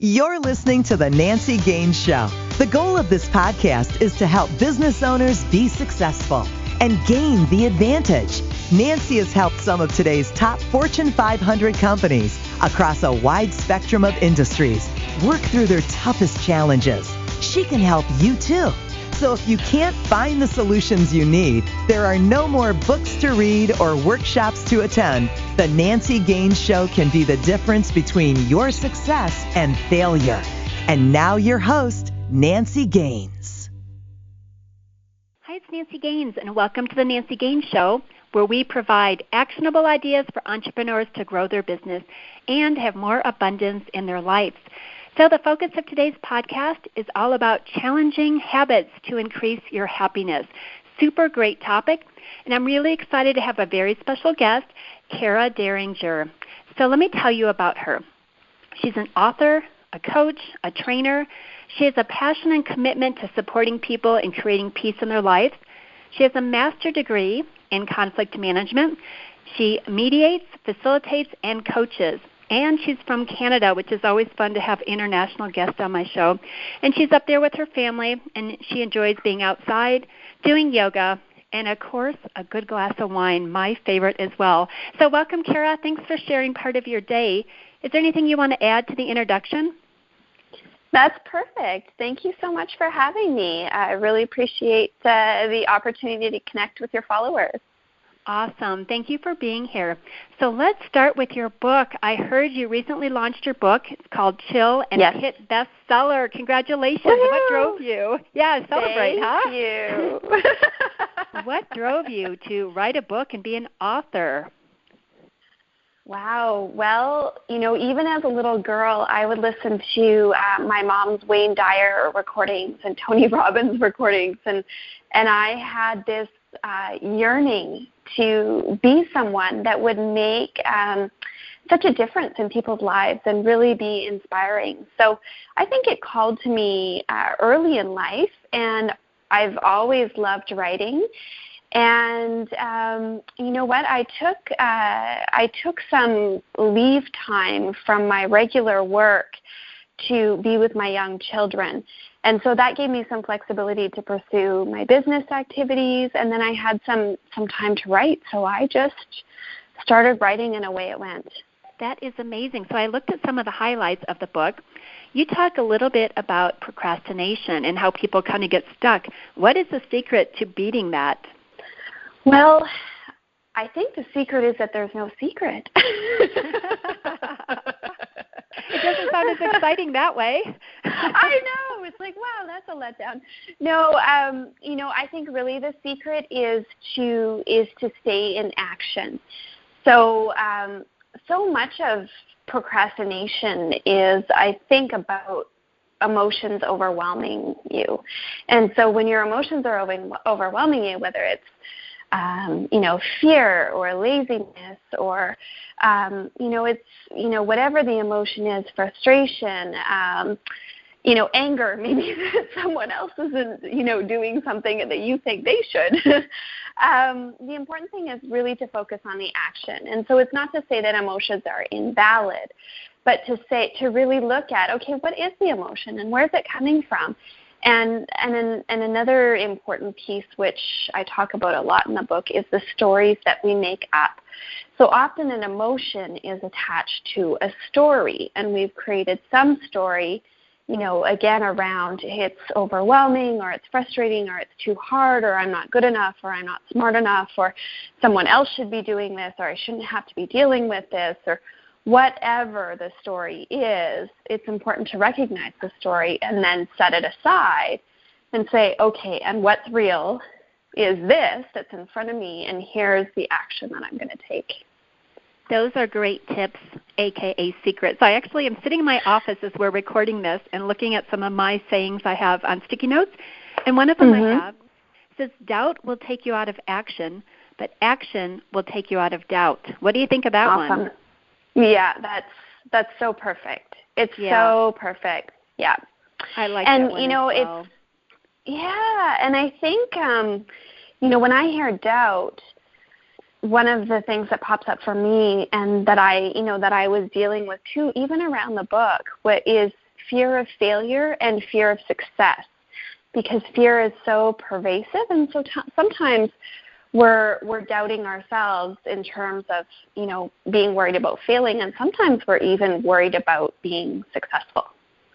You're listening to The Nancy Gaines Show. The goal of this podcast is to help business owners be successful and gain the advantage. Nancy has helped some of today's top Fortune 500 companies across a wide spectrum of industries work through their toughest challenges. She can help you too. So if you can't find the solutions you need, there are no more books to read or workshops to attend. The Nancy Gaines Show can be the difference between your success and failure. And now your host, Nancy Gaines. Hi, it's Nancy Gaines, and welcome to the Nancy Gaines Show, where we provide actionable ideas for entrepreneurs to grow their business and have more abundance in their lives. So the focus of today's podcast is all about challenging habits to increase your happiness. Super great topic, and I'm really excited to have a very special guest, Kara Deringer. So let me tell you about her. She's an author, a coach, a trainer. She has a passion and commitment to supporting people and creating peace in their lives. She has a master's degree in conflict management. She mediates, facilitates, and coaches. And she's from Canada, which is always fun to have international guests on my show. And she's up there with her family, and she enjoys being outside, doing yoga, and, of course, a good glass of wine, my favorite as well. So welcome, Kara. Thanks for sharing part of your day. Is there anything you want to add to the introduction? That's perfect. Thank you so much for having me. I really appreciate the opportunity to connect with your followers. Awesome. Thank you for being here. So let's start with your book. I heard you recently launched your book. It's called Chill and Yes. Hit Bestseller. Congratulations. Woo-hoo! What drove you? Yeah, celebrate, Thank you. What drove you to write a book and be an author? Wow. Well, even as a little girl, I would listen to my mom's Wayne Dyer recordings and Tony Robbins recordings, and I had this yearning to be someone that would make such a difference in people's lives and really be inspiring. So I think it called to me early in life, and I've always loved writing. And you know what? I took some leave time from my regular work to be with my young children. And so that gave me some flexibility to pursue my business activities, and then I had some time to write, so I just started writing and away it went. That is amazing. So I looked at some of the highlights of the book. You talk a little bit about procrastination and how people kind of get stuck. What is the secret to beating that? Well, I think the secret is that there's no secret. It doesn't sound as exciting that way. I know. It's like, wow, that's a letdown. No, I think really the secret is to stay in action. So, so much of procrastination is, I think, about emotions overwhelming you. And so when your emotions are overwhelming you, whether it's fear or laziness or, whatever the emotion is, frustration, anger, maybe that someone else isn't, doing something that you think they should. The important thing is really to focus on the action. And so it's not to say that emotions are invalid, but to really look at, okay, what is the emotion and where is it coming from? And another important piece, which I talk about a lot in the book, is the stories that we make up. So often an emotion is attached to a story, and we've created some story, again, around it's overwhelming, or it's frustrating, or it's too hard, or I'm not good enough, or I'm not smart enough, or someone else should be doing this, or I shouldn't have to be dealing with this, or whatever the story is. It's important to recognize the story and then set it aside and say, okay, and what's real is this that's in front of me, and here's the action that I'm going to take. Those are great tips, a.k.a. secrets. I actually am sitting in my office as we're recording this and looking at some of my sayings I have on sticky notes, and one of them I have says, doubt will take you out of action, but action will take you out of doubt. What do you think of that one? Yeah, that's so perfect. It's so perfect. Yeah. I like that one And, as well. and I think, when I hear doubt, one of the things that pops up for me and that I was dealing with too, even around the book, is fear of failure and fear of success, because fear is so pervasive, and so sometimes we're doubting ourselves in terms of, being worried about failing, and sometimes we're even worried about being successful,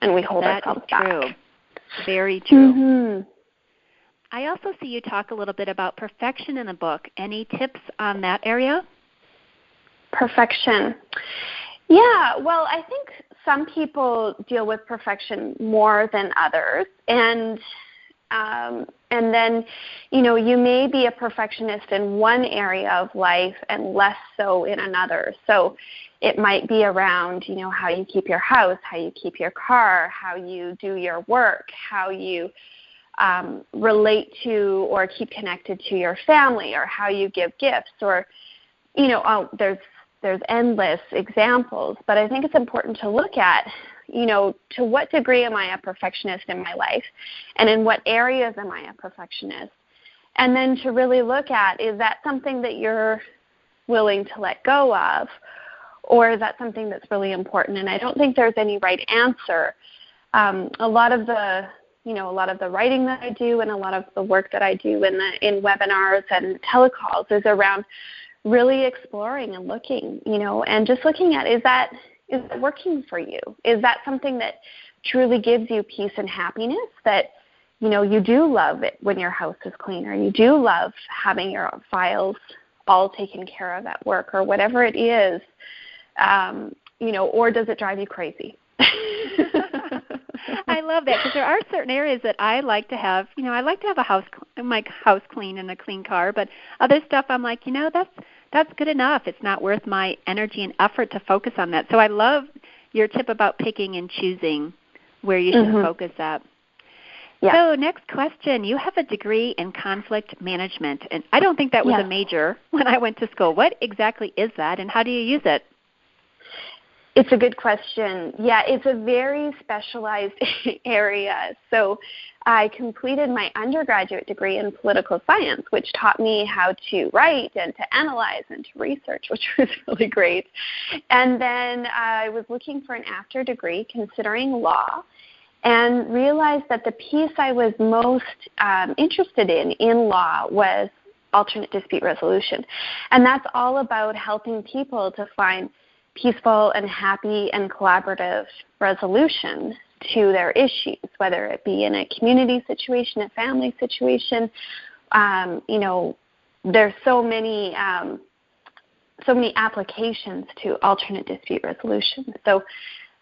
and we hold ourselves back. That is true. Very true. Mm-hmm. I also see you talk a little bit about perfection in the book. Any tips on that area? Perfection. Yeah, well, I think some people deal with perfection more than others, and then, you may be a perfectionist in one area of life and less so in another. So it might be around, how you keep your house, how you keep your car, how you do your work, how you relate to or keep connected to your family, or how you give gifts, or, there's endless examples. But I think it's important to look at, to what degree am I a perfectionist in my life, and in what areas am I a perfectionist? And then to really look at, is that something that you're willing to let go of, or is that something that's really important? And I don't think there's any right answer. A lot of the writing that I do, and a lot of the work that I do in webinars and telecalls is around really exploring and looking, and just looking at, is it working for you? Is that something that truly gives you peace and happiness, that, you do love it when your house is clean, or you do love having your files all taken care of at work, or whatever it is, or does it drive you crazy? I love that, because there are certain areas that I like to have. I like to have my house clean and a clean car, but other stuff I'm like, that's good enough. It's not worth my energy and effort to focus on that. So I love your tip about picking and choosing where you should focus at. Yeah. So next question, you have a degree in conflict management, and I don't think that was a major when I went to school. What exactly is that, and how do you use it? It's a good question. Yeah, it's a very specialized area. So I completed my undergraduate degree in political science, which taught me how to write and to analyze and to research, which was really great. And then I was looking for an after degree, considering law, and realized that the piece I was most interested in law was alternate dispute resolution. And that's all about helping people to find peaceful and happy and collaborative resolution to their issues, whether it be in a community situation, a family situation. There's so many applications to alternate dispute resolution. So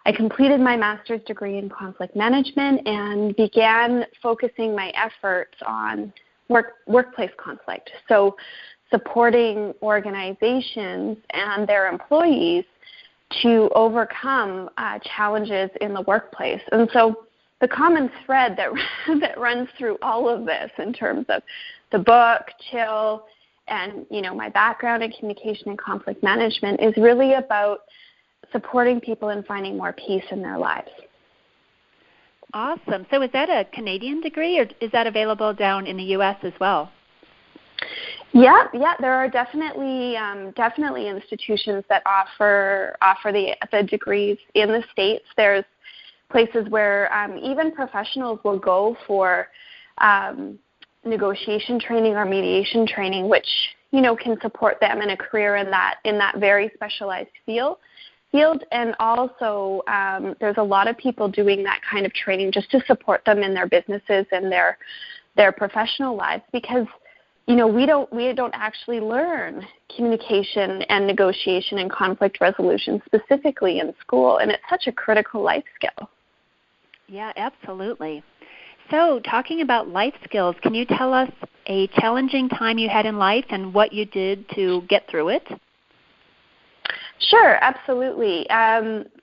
I completed my master's degree in conflict management and began focusing my efforts on workplace conflict. So supporting organizations and their employees to overcome challenges in the workplace. And so the common thread that runs through all of this, in terms of the book, Chill, and my background in communication and conflict management, is really about supporting people in finding more peace in their lives. Awesome. So is that a Canadian degree, or is that available down in the U.S. as well? Yeah, there are definitely institutions that offer the degrees in the States. There's places where even professionals will go for negotiation training or mediation training, which can support them in a career in that very specialized field. And also there's a lot of people doing that kind of training just to support them in their businesses and their professional lives, because we don't actually learn communication and negotiation and conflict resolution specifically in school, and it's such a critical life skill. Yeah, absolutely. So talking about life skills, can you tell us a challenging time you had in life and what you did to get through it? Sure, absolutely.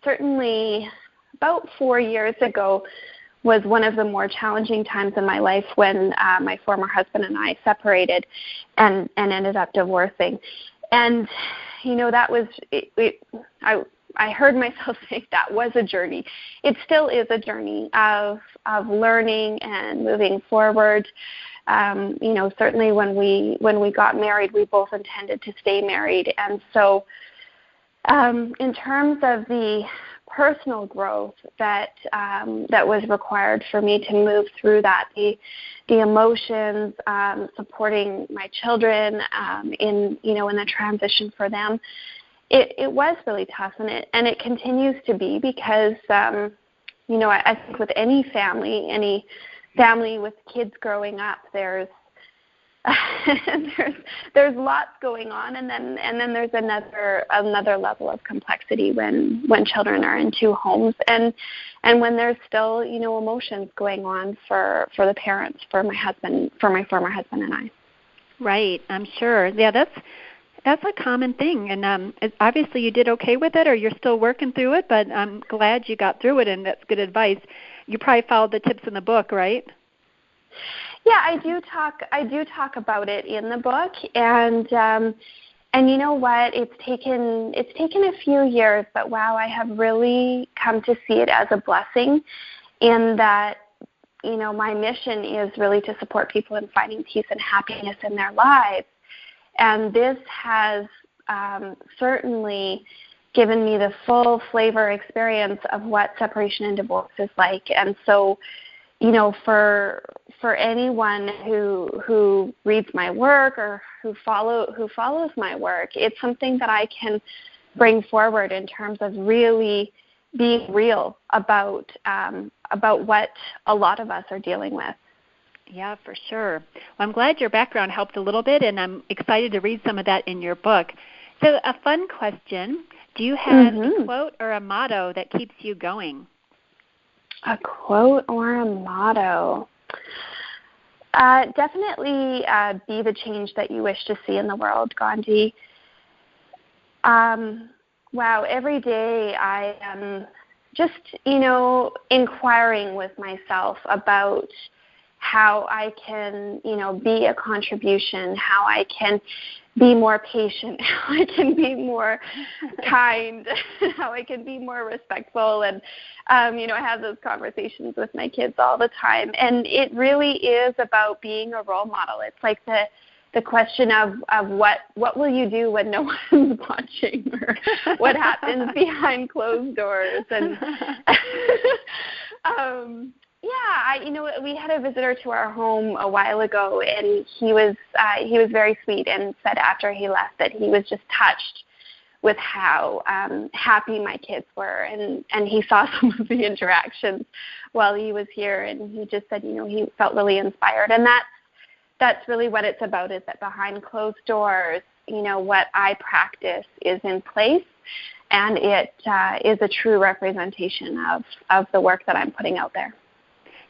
Certainly about 4 years ago was one of the more challenging times in my life, when my former husband and I separated and ended up divorcing. And, that was, I heard myself say that was a journey. It still is a journey of learning and moving forward. Certainly when we got married, we both intended to stay married. And so in terms of the personal growth that was required for me to move through that. The emotions, supporting my children in the transition for them. It was really tough, and it continues to be because I think with any family with kids growing up, there's lots going on, and then there's another level of complexity when children are in two homes, and when there's still emotions going on for the parents, for my former husband and I. Right, I'm sure. Yeah, that's a common thing, and obviously you did okay with it, or you're still working through it, but I'm glad you got through it, and that's good advice. You probably followed the tips in the book, right? Yeah, I do talk about it in the book, and you know what? It's taken a few years, but wow, I have really come to see it as a blessing, in that my mission is really to support people in finding peace and happiness in their lives. And this has certainly given me the full flavor experience of what separation and divorce is like. And so, for anyone who reads my work or who follows my work, it's something that I can bring forward in terms of really being real about what a lot of us are dealing with. Yeah, for sure. Well, I'm glad your background helped a little bit, and I'm excited to read some of that in your book. So a fun question, do you have a quote or a motto that keeps you going? A quote or a motto? Definitely be the change that you wish to see in the world, Gandhi. Wow, every day I am just, inquiring with myself about how I can, be a contribution, how I can be more patient, how I can be more kind, how I can be more respectful. And, I have those conversations with my kids all the time. And it really is about being a role model. It's like the question of what will you do when no one's watching, or what happens behind closed doors. And we had a visitor to our home a while ago, and he was very sweet, and said after he left that he was just touched with how happy my kids were, and he saw some of the interactions while he was here, and he just said, he felt really inspired. And that's really what it's about, is that behind closed doors, what I practice is in place, and it is a true representation of the work that I'm putting out there.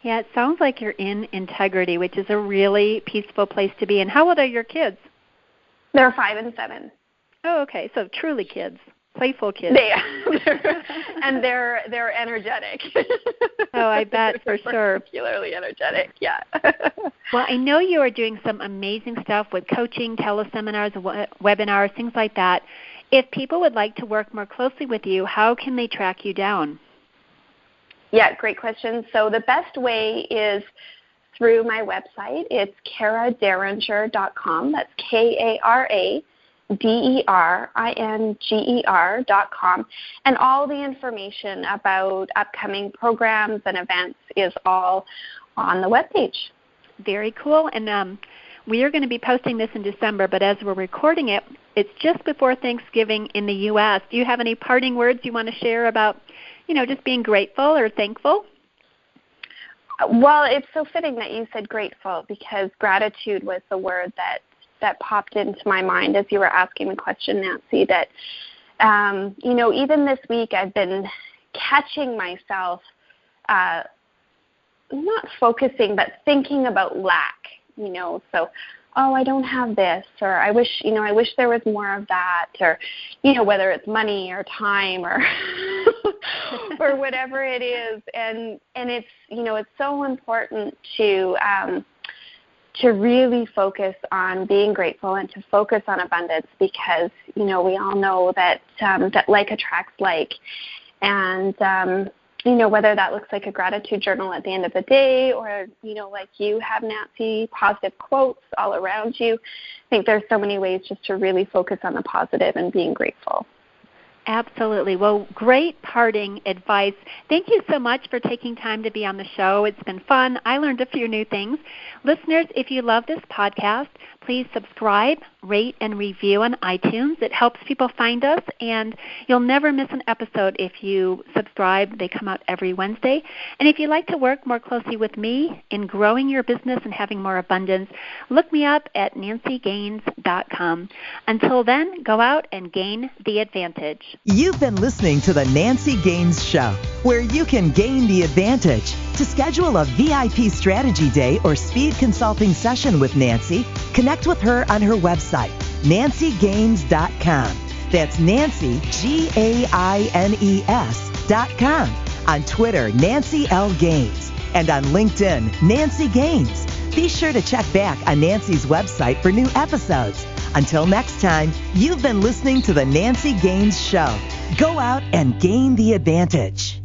Yeah, it sounds like you're in integrity, which is a really peaceful place to be. And how old are your kids? They're 5 and 7. Oh, okay. So truly kids, playful kids. And they're energetic. Oh, I bet, for sure. Particularly energetic, yeah. Well, I know you are doing some amazing stuff with coaching, teleseminars, webinars, things like that. If people would like to work more closely with you, how can they track you down? Yeah, great question. So the best way is through my website. It's karaderinger.com. That's KARADERINGER.com. And all the information about upcoming programs and events is all on the webpage. Very cool. And we are going to be posting this in December, but as we're recording it, it's just before Thanksgiving in the U.S. Do you have any parting words you want to share about, just being grateful or thankful? Well, it's so fitting that you said grateful, because gratitude was the word that popped into my mind as you were asking the question, Nancy, that, even this week I've been catching myself not focusing, but thinking about lack, so, oh, I don't have this, or I wish there was more of that, or, whether it's money or time or or whatever it is. And it's, it's so important to really focus on being grateful and to focus on abundance, because, we all know that like attracts like. And, whether that looks like a gratitude journal at the end of the day, or, like you have, Nancy, positive quotes all around you. I think there's so many ways just to really focus on the positive and being grateful. Absolutely. Well, great parting advice. Thank you so much for taking time to be on the show. It's been fun. I learned a few new things. Listeners, if you love this podcast, please subscribe, rate, and review on iTunes. It helps people find us, and you'll never miss an episode if you subscribe. They come out every Wednesday. And if you'd like to work more closely with me in growing your business and having more abundance, look me up at nancygaines.com. Until then, go out and gain the advantage. You've been listening to The Nancy Gaines Show, where you can gain the advantage. To schedule a VIP strategy day or speed consulting session with Nancy, connect with her on her website, nancygaines.com. That's Nancy, Gaines.com. On Twitter, Nancy L. Gaines. And on LinkedIn, Nancy Gaines. Be sure to check back on Nancy's website for new episodes. Until next time, you've been listening to The Nancy Gaines Show. Go out and gain the advantage.